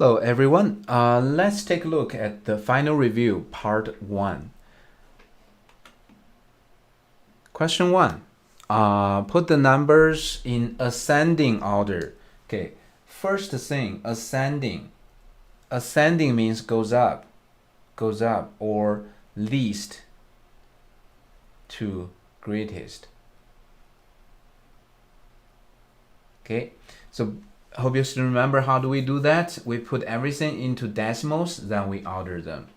Hello everyone, let's take a look at the final review, part 1. Question 1. Put the numbers in ascending order. Okay, first thing, ascending. Ascending means goes up, or least to greatest. Okay, so hope you still remember how do we do that. We put everything into decimals, then we order them.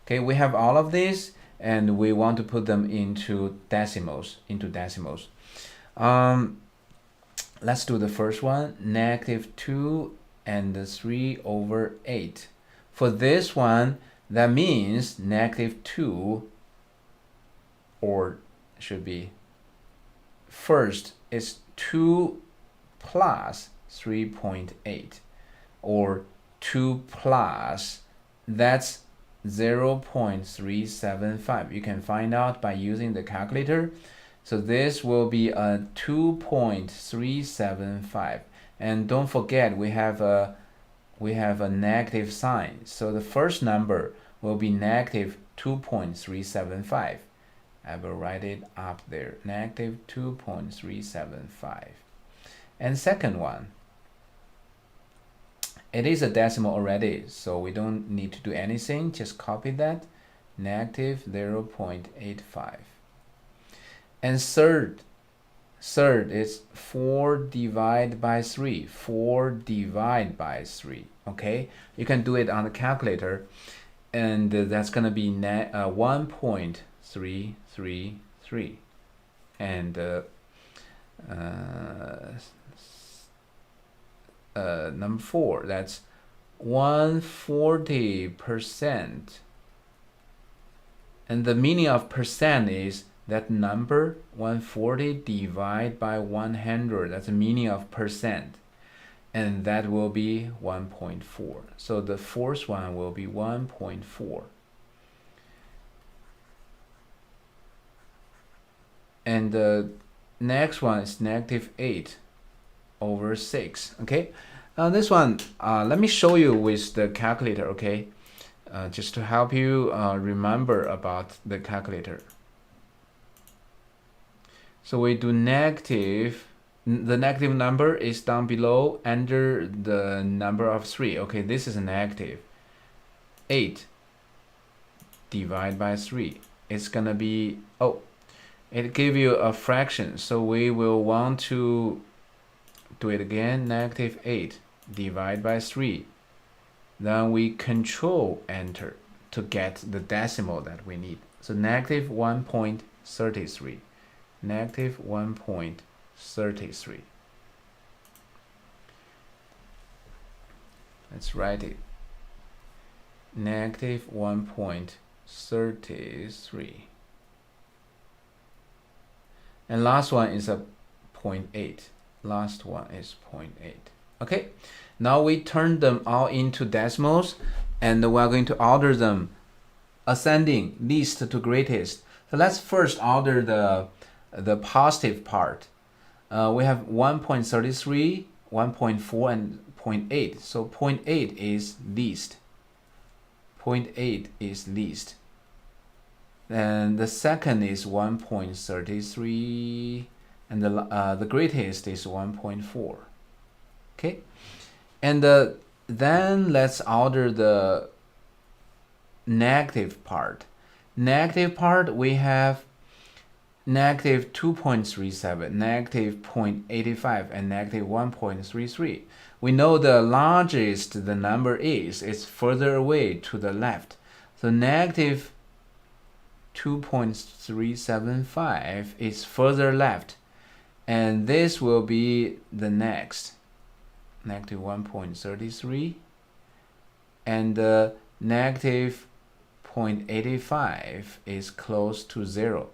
Okay, we have all of these and we want to put them into decimals. Let's do the first one, -2 and 3/8. For this one, that means -2, or should be first is 2 plus 3.8, or 2 plus, that's 0.375. You can find out by using the calculator. So this will be a 2.375, and don't forget we have a negative sign, so the first number will be -2.375. I will write it up there, -2.375. And second one, it is a decimal already, so we don't need to do anything, just copy that, -0.85. And third is 4 divided by 3, 4 divided by 3, okay? You can do it on the calculator, and that's going to be 1.333, and number 4, that's 140%, and the meaning of percent is that number 140 divided by 100, that's the meaning of percent, and that will be 1.4. so the fourth one will be 1.4. and the next one is -8/6. Okay, this one, let me show you with the calculator, okay? Just to help you remember about the calculator. So we do negative, the negative number is down below under the number of 3. Okay, this is a negative. 8 divided by 3. It's gonna be, it give you a fraction, so we will want to do it again, -8 divided by 3. Then we control enter to get the decimal that we need. So -1.33. -1.33. Let's write it. -1.33. And last one is a 0.8. Last one is 0.8. Okay, now we turn them all into decimals, and we're going to order them ascending, least to greatest. So let's first order the positive part. We have 1.33, 1.4, and 0.8. So 0.8 is least. 0.8 is least. And the second is 1.33, and the greatest is 1.4. Okay, and then let's order the negative part. Negative part, we have -2.37, -0.85, and -1.33. We know the largest the number is, it's further away to the left. So -2.375 is further left, and this will be the next, -1.33, and -0.85 is close to 0.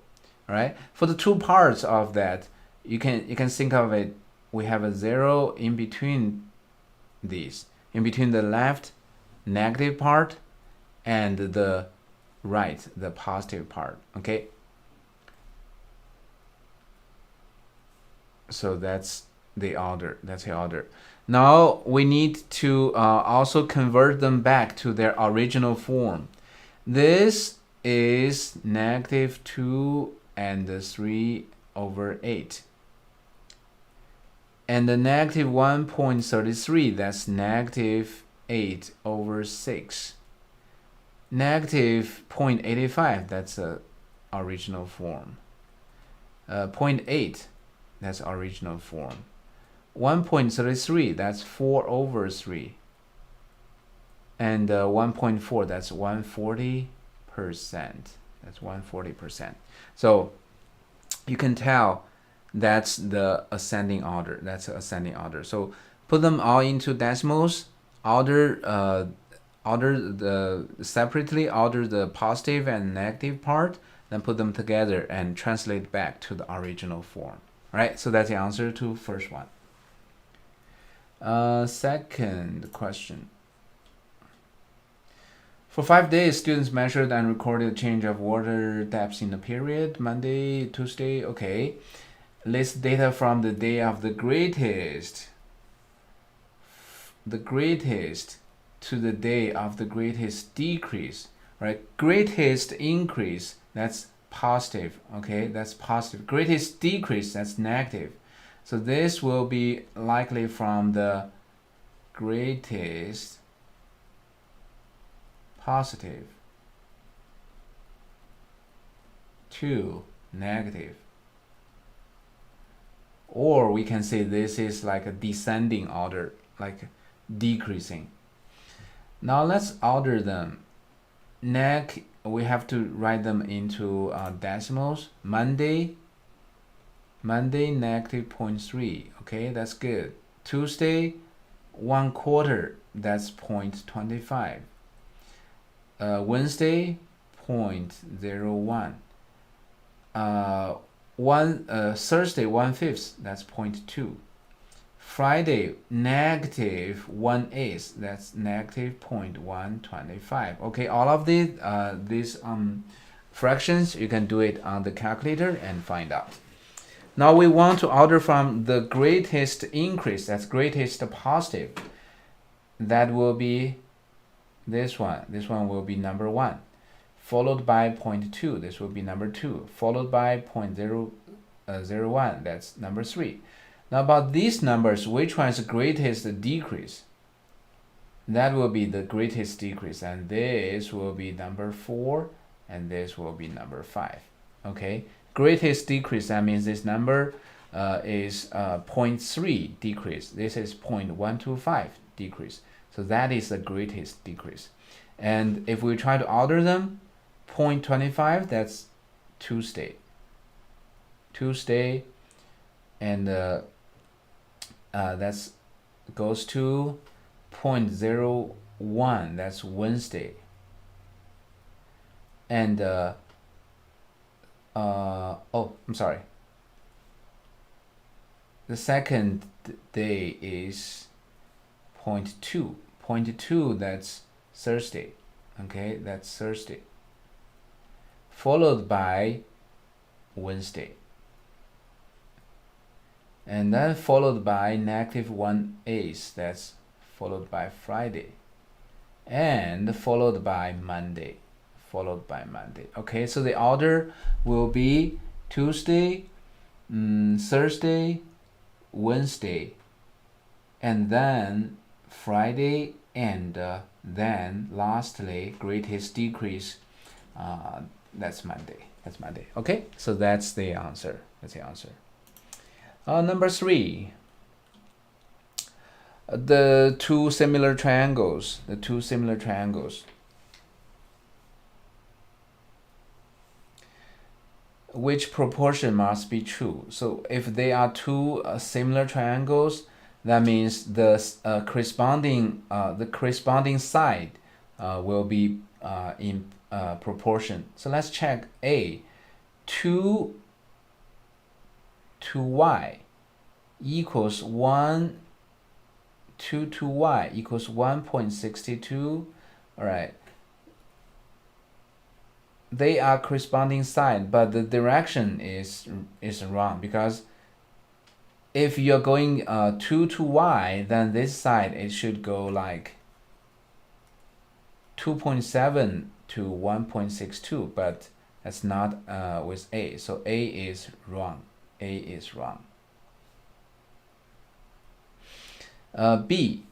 All right, for the two parts of that, you can think of it, we have a 0 in between these, in between the left negative part and the right, the positive part. Okay, so that's the order. Now we need to also convert them back to their original form. This is negative 2 and 3 over 8. And the negative 1.33, that's negative 8 over 6. Negative 0.85, that's the original form. 0.8, that's original form. 1.33, that's 4 over 3. And 1.4, that's 140%. That's 140%. So you can tell that's the ascending order. That's the ascending order. So put them all into decimals. Separately order the positive and negative part. Then put them together and translate back to the original form. All right. So that's the answer to first one. Second question. For 5 days, students measured and recorded change of water depths in the period. Monday, Tuesday, okay. List data from the day of the greatest to the day of the greatest decrease, right? Greatest increase, that's positive, okay? That's positive. Greatest decrease, that's negative. So this will be likely from the greatest positive to negative. Or we can say this is like a descending order, like decreasing. Now let's order them. We have to write them into decimals. Monday, negative 0.3. Okay, that's good. Tuesday, 1/4. That's 0.25. Wednesday, 0.01. Thursday, 1/5. That's 0.2. Friday, negative 1/8. That's negative 0.125. Okay, all of these fractions, you can do it on the calculator and find out. Now we want to order from the greatest increase, that's greatest positive. That will be this one. This one will be number 1. Followed by 0.2. This will be number 2. Followed by 0.001. That's number 3. Now about these numbers, which one is the greatest decrease? That will be the greatest decrease. And this will be number 4. And this will be number 5. Okay. Greatest decrease, that means this number is 0.3 decrease. This is 0.125 decrease. So that is the greatest decrease. And if we try to order them, 0.25, that's Tuesday. And that's goes to 0.01, that's Wednesday. And I'm sorry. The second day is 0.2. 0.2, that's Thursday. Okay, that's Thursday. Followed by Wednesday. And then followed by negative 1/8. That's followed by Friday. And followed by Monday. Okay, so the order will be Tuesday, Thursday, Wednesday, and then Friday, and then lastly greatest decrease, that's Monday. Okay, so that's the answer. Number 3, the two similar triangles. Which proportion must be true? So if they are two similar triangles, that means the corresponding side will be in proportion. So let's check A. 2 to y equals 1. 2 to y equals 1.62. All right. They are corresponding side, but the direction is wrong, because if you're going 2 to y, then this side it should go like 2.7 to 1.62, but that's not with A. So A is wrong. A is wrong. B,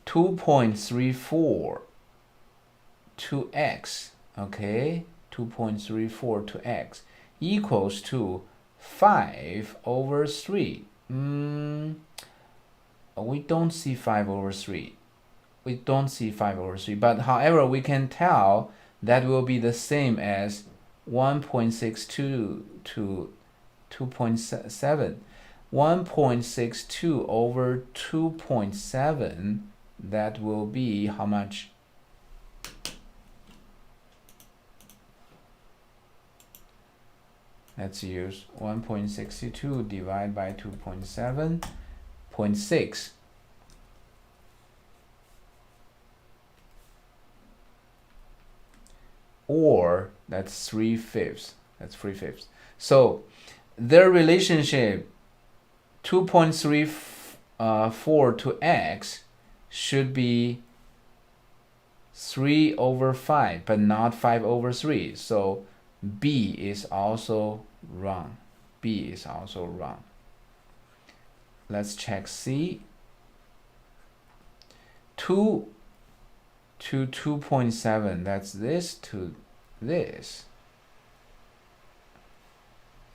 2.34 to x, okay, 2.34 to x equals to 5 over 3. We don't see 5 over 3. We don't see 5 over 3, but however, we can tell that will be the same as 1.62 to 2.7. 1.62 over 2.7, that will be how much? Let's use 1.62 divided by 2.7, 0.6. Or that's 3/5. That's 3/5. So their relationship 2.34 to x should be 3 over 5, but not 5 over 3. So B is also wrong. B is also wrong. Let's check C. 2 to 2.7, that's this to this.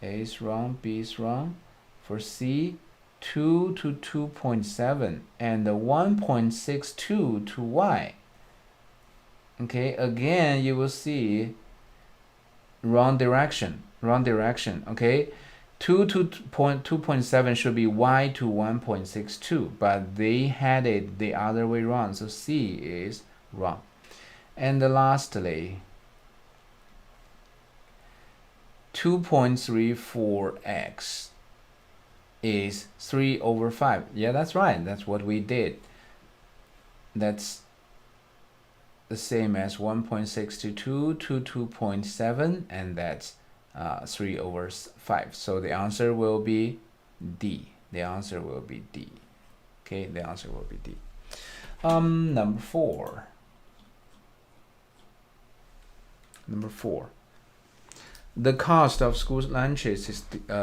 A is wrong, B is wrong. For C, 2 to 2.7 and 1.62 to y. Okay, again you will see wrong direction, okay. 2 to 2.7 should be y to 1.62, but they had it the other way around, so C is wrong. And lastly, 2.34x is 3 over 5. Yeah, that's right. That's what we did. That's the same as 1.62 to 2.7, and that's 3 over 5. So the answer will be D. The answer will be D. Okay, the answer will be D. Number 4. Number 4. The cost of school lunches is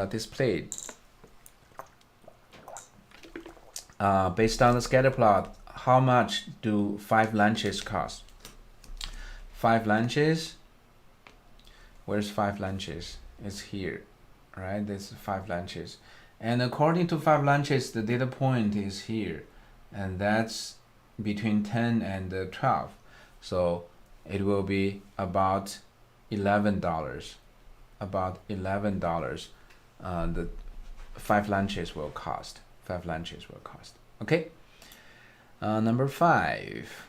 displayed based on the scatter plot. How much do 5 lunches cost? 5 lunches. Where's 5 lunches? It's here, right? This is 5 lunches. And according to 5 lunches, the data point is here. And that's between 10 and 12. So it will be about $11. About $11 the 5 lunches will cost. 5 lunches will cost. Okay. Number 5.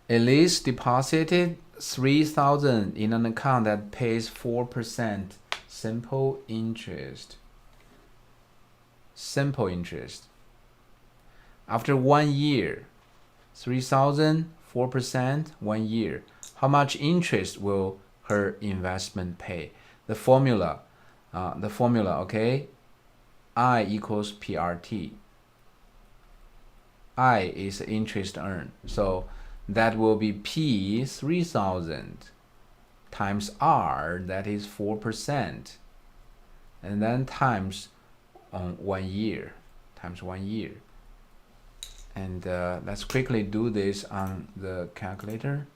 Elise deposited 3,000 in an account that pays 4% simple interest. Simple interest. After 1 year, 3,000, 4%, 1 year. How much interest will her investment pay? The formula, okay? I equals PRT. I is interest earned. So that will be P 3,000 times R, that is 4%. And then times 1 year. Times 1 year. And let's quickly do this on the calculator.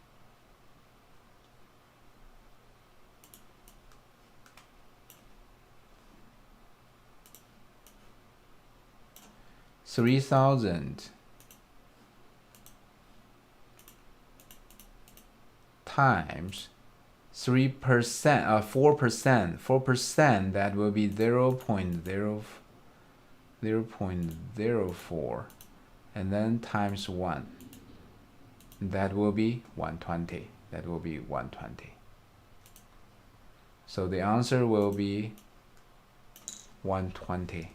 $3,000 times 3%, 4%, that will be 0.04, and then times 1, that will be 120. That will be 120. So the answer will be 120.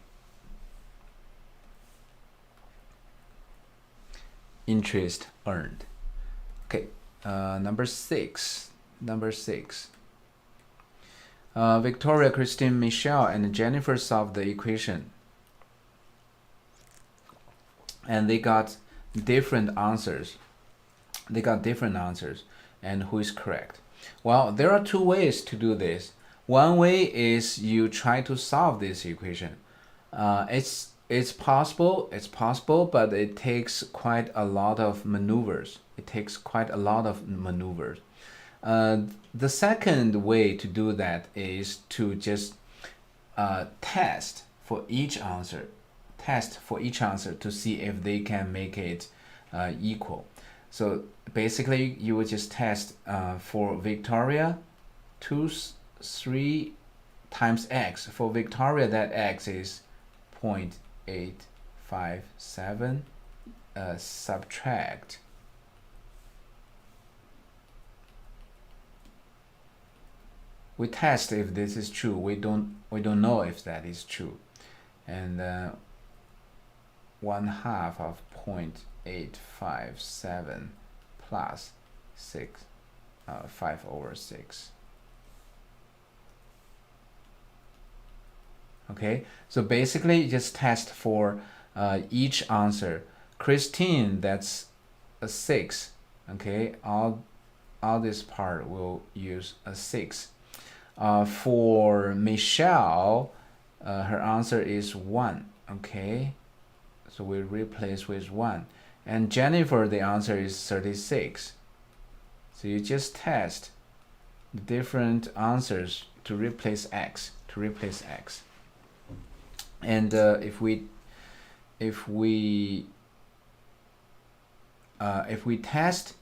Interest earned. Okay, number 6. Victoria, Christine, Michelle, and Jennifer solved the equation. And they got different answers. And who is correct? Well, there are two ways to do this. One way is you try to solve this equation. It's possible, but it takes quite a lot of maneuvers. The second way to do that is to just test for each answer to see if they can make it equal. So basically, you would just test for Victoria 3 times x. For Victoria, that x is 0.857. Subtract we test if this is true. We don't know if that is true. And 1/2 of 0.857 plus 6, 5/6. Okay, so basically just test for each answer. Christine, that's a 6. Okay, all this part will use a 6. For Michelle, her answer is 1. Okay, so we replace with 1. And Jennifer, the answer is 36. So you just test the different answers to replace x. And if we test,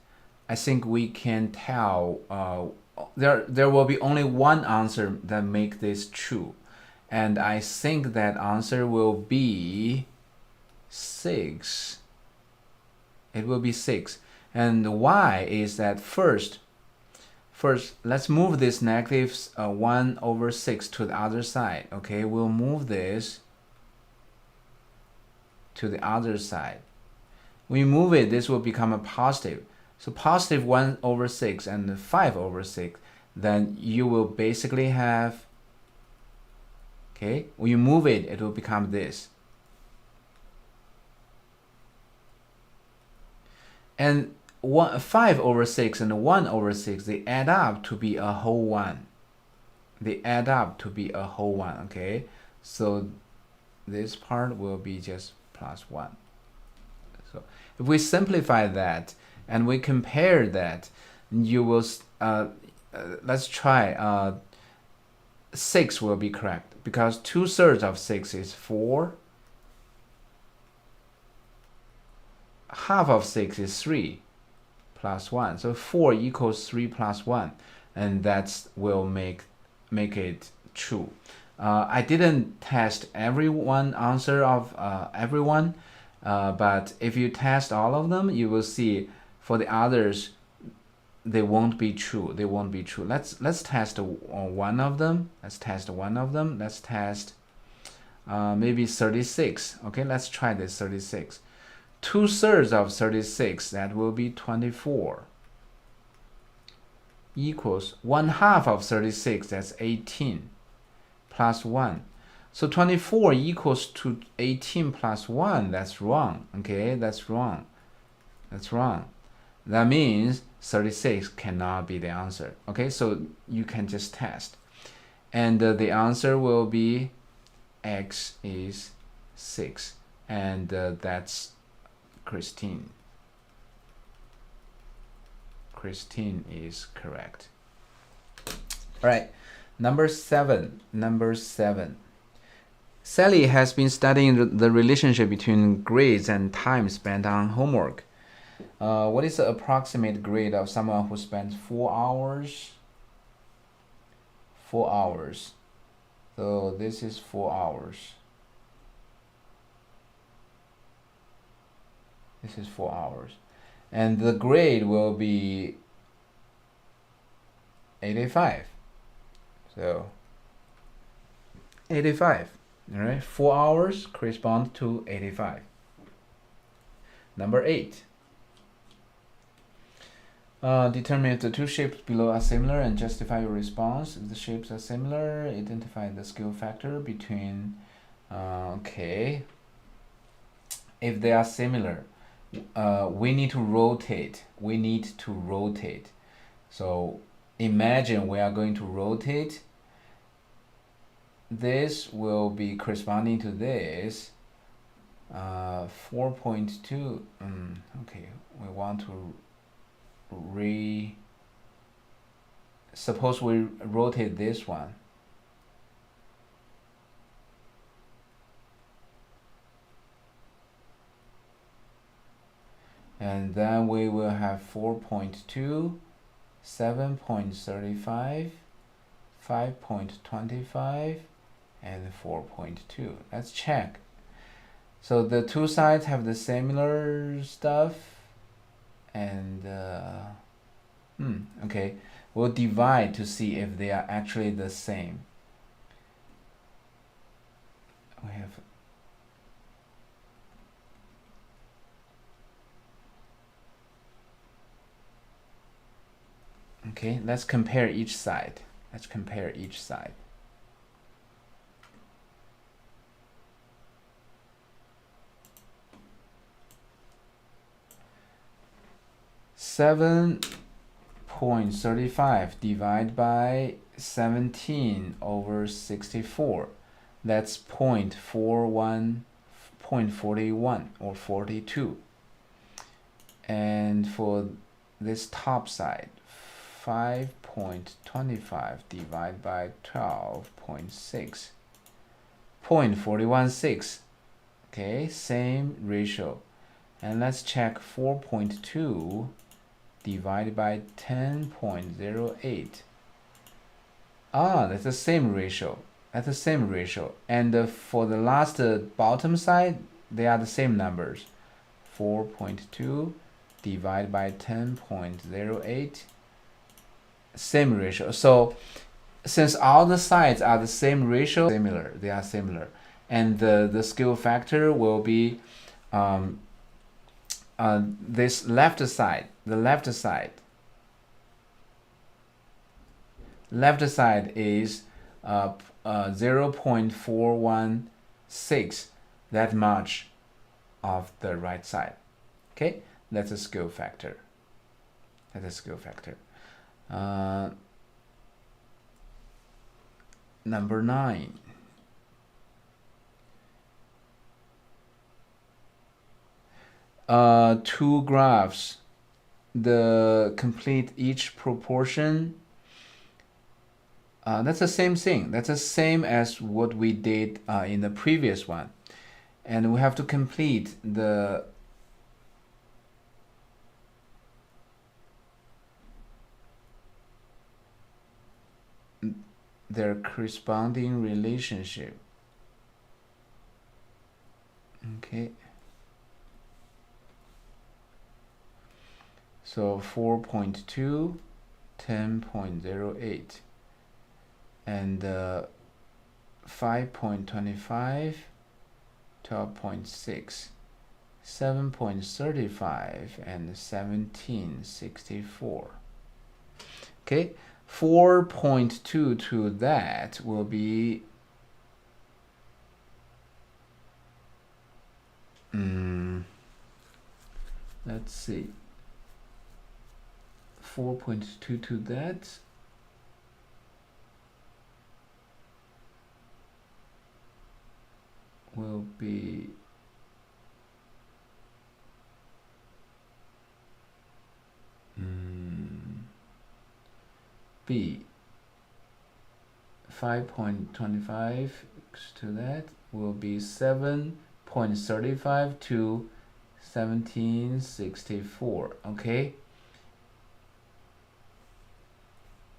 I think we can tell there will be only one answer that make this true, and I think that answer will be 6. It will be 6. And why is that? First, let's move this negative 1/6 to the other side. Okay, we'll move this to the other side. When you move it, this will become a positive. So positive 1/6 and 5/6. Then you will basically have, okay, when you move it, it will become this. And 5/6 and 1/6, they add up to be a whole one. Okay? So this part will be just +1. So if we simplify that and we compare that, you will, let's try, 6 will be correct, because 2/3 of 6 is 4. Half of 6 is 3 plus 1. So 4 equals 3 plus 1. And that will make it true. I didn't test every one answer of everyone, but if you test all of them, you will see for the others, they won't be true. Let's test one of them. Let's test maybe 36. Okay, let's try this 36. 2/3 of 36, that will be 24. Equals 1/2 of 36, that's 18. Plus 1. So 24 equals to 18 plus 1. That's wrong. Okay, that's wrong. That means 36 cannot be the answer. Okay, so you can just test. And the answer will be x is 6. And that's Christine. Christine is correct. All right. Number seven. Sally has been studying the relationship between grades and time spent on homework. What is the approximate grade of someone who spends 4 hours? 4 hours. So this is 4 hours. This is 4 hours. And the grade will be 85. So 85. All right, 4 hours correspond to 85. Number 8. Determine if the two shapes below are similar and justify your response. If the shapes are similar, identify the scale factor between. Okay. If they are similar, we need to rotate. We need to rotate. So imagine we are going to rotate. This will be corresponding to this. 4.2. Okay, we want to suppose we rotate this one. And then we will have 4.2, 7.35, 5.25, and 4.2. Let's check. So the two sides have the similar stuff, and okay, we'll divide to see if they are actually the same. We have okay, let's compare each side. Let's compare each side. Seven 0.35 divided by 17 over 64. That's 0.41, 0.41 or 42. And for this top side, 5.25 divided by 12.6, 0.416. Okay, same ratio. And let's check 4.2 divided by 10.08. That's the same ratio. That's the same ratio. And for the last bottom side, they are the same numbers. 4.2 divided by 10.08. Same ratio. So since all the sides are the same ratio, similar, they are similar. And the scale factor will be this left side, the left side is 0.416, that much of the right side. Okay, that's a scale factor. That's a scale factor. Number 9. Two graphs, the complete each proportion. That's the same thing. That's the same as what we did in the previous one. And we have to complete their corresponding relationship. Okay. So 4.2, 10.08, and 5.25, 12.6, 7.35, and 17.64. Okay, 4.2 to that will be let's see. 4.2 to that will be B. 5.25 to that will be 7.35 to 17.64. Okay,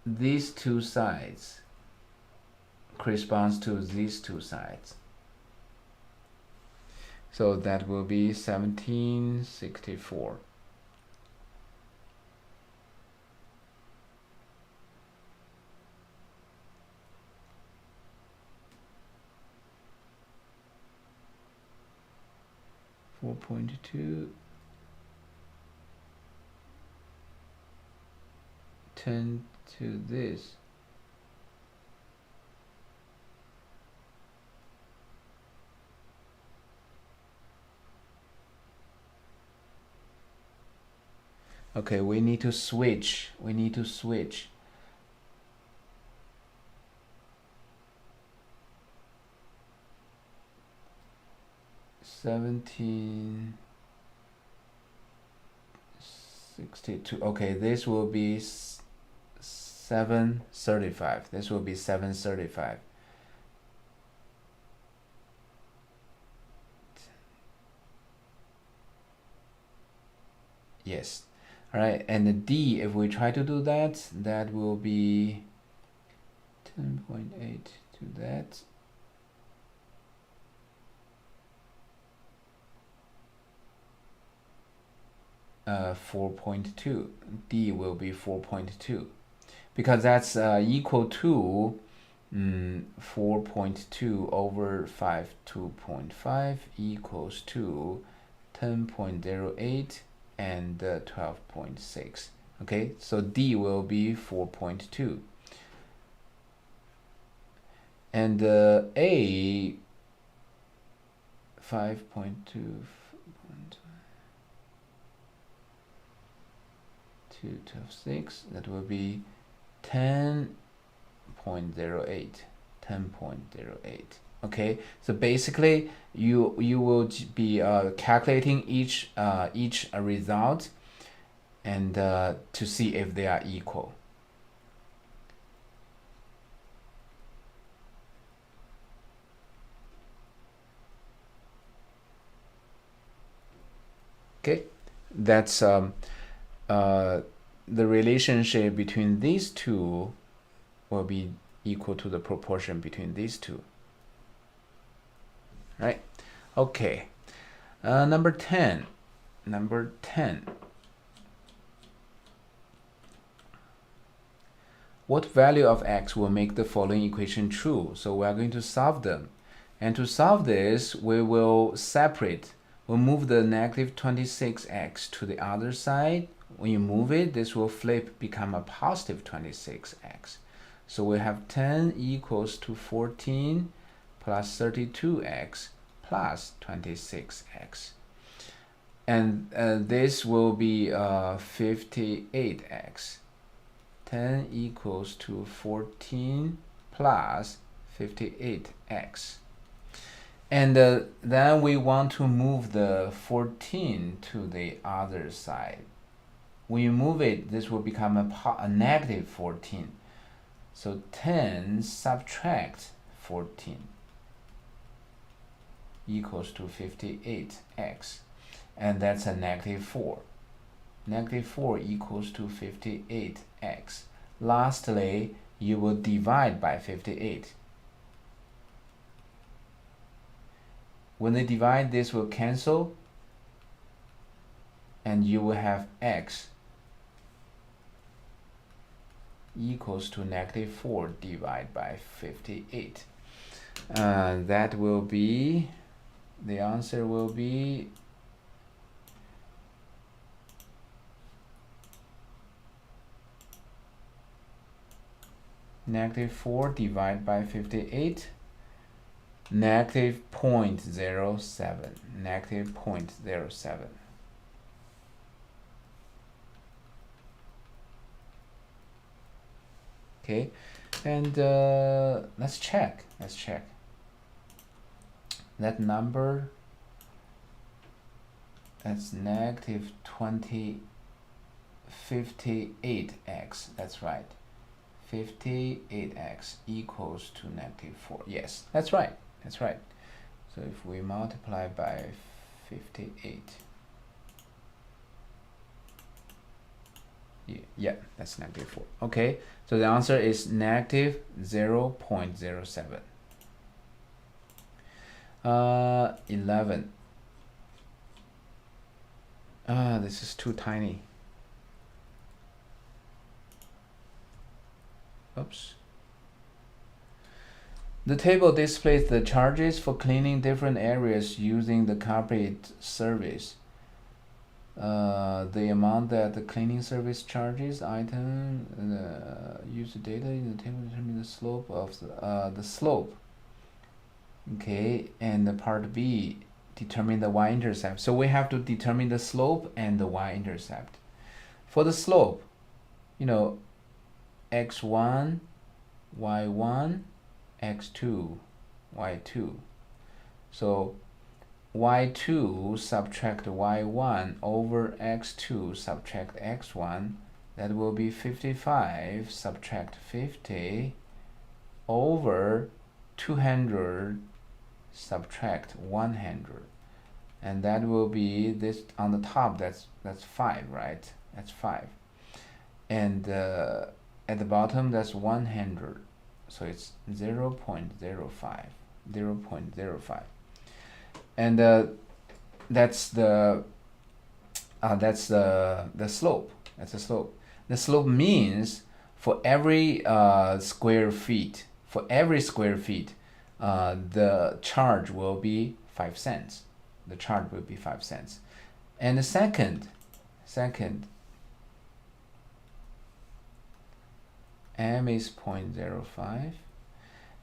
these two sides corresponds to these two sides, so that will be 17.64. .2 10 to this. Okay, we need to switch. 1762. Okay, this will be 735. This will be 735. Yes. All right, and the D, if we try to do that, that will be 10.8 to that. Uh, 4.2. D will be 4.2 because that's equal to 4.2 over 5, 2.5 equals to 10.08 and 12.6. Okay, so D will be 4.2. And A 5.2 to 12.6, that will be 10.08. Okay, so basically you will be calculating each result and to see if they are equal. Okay, that's the relationship between these two will be equal to the proportion between these two. Right? Okay. Number 10. What value of x will make the following equation true? So we are going to solve them. And to solve this, we will separate. We'll move the negative 26x to the other side. When you move it, this will flip, become a positive 26x. So we have 10 equals to 14 plus 32x plus 26x. And this will be 58x. 10 equals to 14 plus 58x. And then we want to move the 14 to the other side. When you move it, this will become a negative 14. So 10 subtract 14 equals to 58x. And that's a negative 4. Negative 4 equals to 58x. Lastly, you will divide by 58. When they divide, this will cancel, and you will have x equals to negative 4 divided by 58. That will be, the answer will be negative 4 divided by 58, negative 0.07, negative 0.07. Okay, and let's check. That number, that's negative 58x. That's right. 58x equals to negative 4. Yes, that's right. So if we multiply by 58, yeah, that's negative 4. Okay, so the answer is negative 0.07. 11. This is too tiny. Oops. The table displays the charges for cleaning different areas using the carpet service. the amount that the cleaning service charges item use the data in the table to determine the slope of the slope. Okay, and the part B, determine the y-intercept. So we have to determine the slope and the y-intercept. For the slope, you know, x1, y1, x2, y2. So y2 subtract y1 over x2 subtract x1, that will be 55 subtract 50 over 200 subtract 100, and that will be this on the top. That's 5, right? That's 5, and at the bottom that's 100, so it's 0.05, 0.05, and that's the slope. That's the slope. The slope means for every square feet, the charge will be 5 cents. The charge will be 5 cents. And the second, M is 0.05.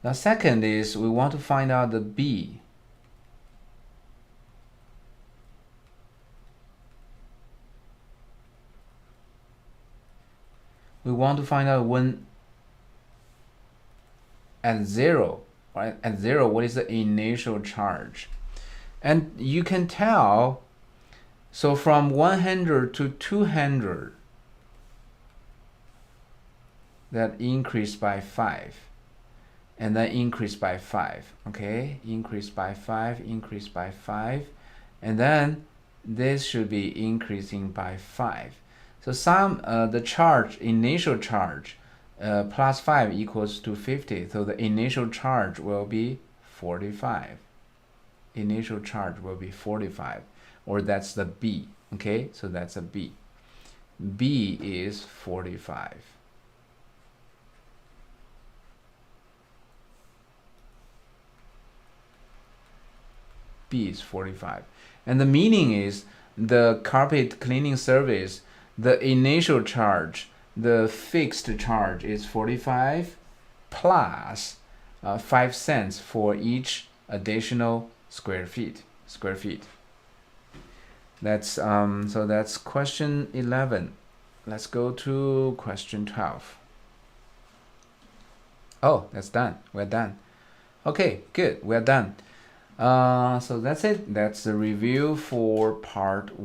Now second is we want to find out the B. We want to find out when at 0, right? At 0, what is the initial charge? And you can tell, so from 100 to 200, that increased by 5, and then increased by 5, okay? Increased by 5, increased by 5, and then this should be increasing by 5. So the charge, initial charge, plus 5 equals to 50, so the initial charge will be 45. Initial charge will be 45, or that's the B, okay? So that's a B. B is 45. B is 45. And the meaning is the carpet cleaning service, the initial charge, the fixed charge is 45 plus 5 cents for each additional square feet. That's so that's question 11. Let's go to question 12. Oh, that's done. We're done. Okay, good. We're done. So that's it. That's the review for part